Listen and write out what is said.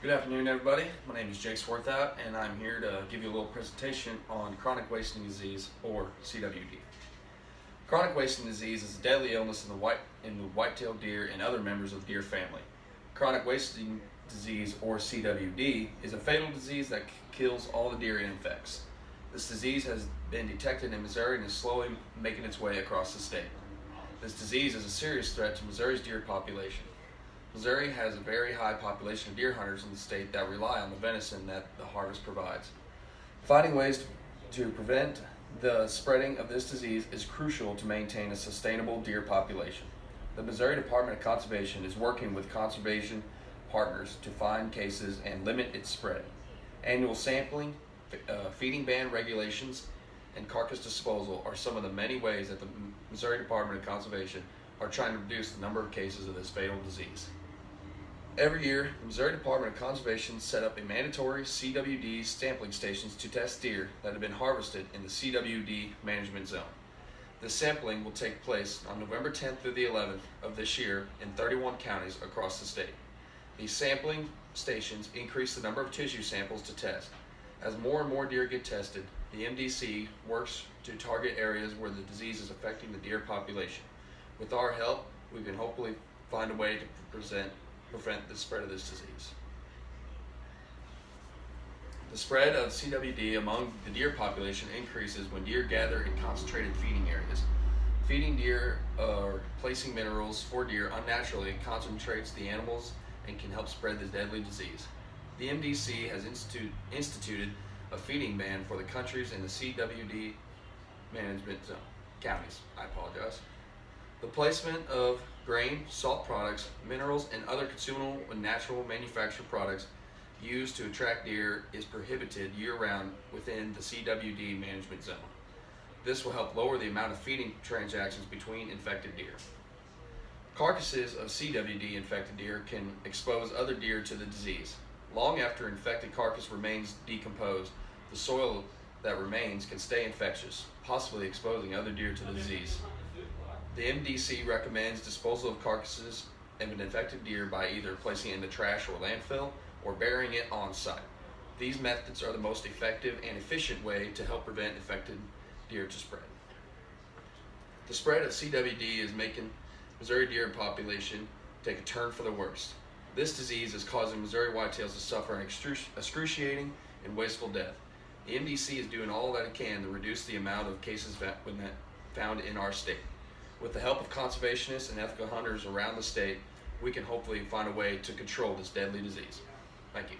Good afternoon, everybody. My name is Jake Swarthout, and I'm here to give you a little presentation on chronic wasting disease, or CWD. Chronic wasting disease is a deadly illness in the white-tailed deer and other members of the deer family. Chronic wasting disease, or CWD, is a fatal disease that kills all the deer it infects. This disease has been detected in Missouri and is slowly making its way across the state. This disease is a serious threat to Missouri's deer population. Missouri has a very high population of deer hunters in the state that rely on the venison that the harvest provides. Finding ways to prevent the spreading of this disease is crucial to maintain a sustainable deer population. The Missouri Department of Conservation is working with conservation partners to find cases and limit its spread. Annual sampling, feeding ban regulations, and carcass disposal are some of the many ways that the Missouri Department of Conservation are trying to reduce the number of cases of this fatal disease. Every year, the Missouri Department of Conservation set up a mandatory CWD sampling stations to test deer that have been harvested in the CWD management zone. This sampling will take place on November 10th through the 11th of this year in 31 counties across the state. These sampling stations increase the number of tissue samples to test. As more and more deer get tested, the MDC works to target areas where the disease is affecting the deer population. With our help, we can hopefully find a way to prevent the spread of this disease. The spread of CWD among the deer population increases when deer gather in concentrated feeding areas. Feeding deer or placing minerals for deer unnaturally concentrates the animals and can help spread this deadly disease. The MDC has instituted a feeding ban for the countries in the CWD management zone. Counties, The placement of grain, salt products, minerals, and other consumable and natural manufactured products used to attract deer is prohibited year-round within the CWD management zone. This will help lower the amount of feeding transactions between infected deer. Carcasses of CWD infected deer can expose other deer to the disease. Long after infected carcass remains decomposed, the soil that remains can stay infectious, possibly exposing other deer to the disease. The MDC recommends disposal of carcasses of an infected deer by either placing it in the trash or landfill or burying it on site. These methods are the most effective and efficient way to help prevent infected deer to spread. The spread of CWD is making Missouri deer population take a turn for the worst. This disease is causing Missouri whitetails to suffer an excruciating and wasteful death. The MDC is doing all that it can to reduce the amount of cases found in our state. With the help of conservationists and ethical hunters around the state, we can hopefully find a way to control this deadly disease. Thank you.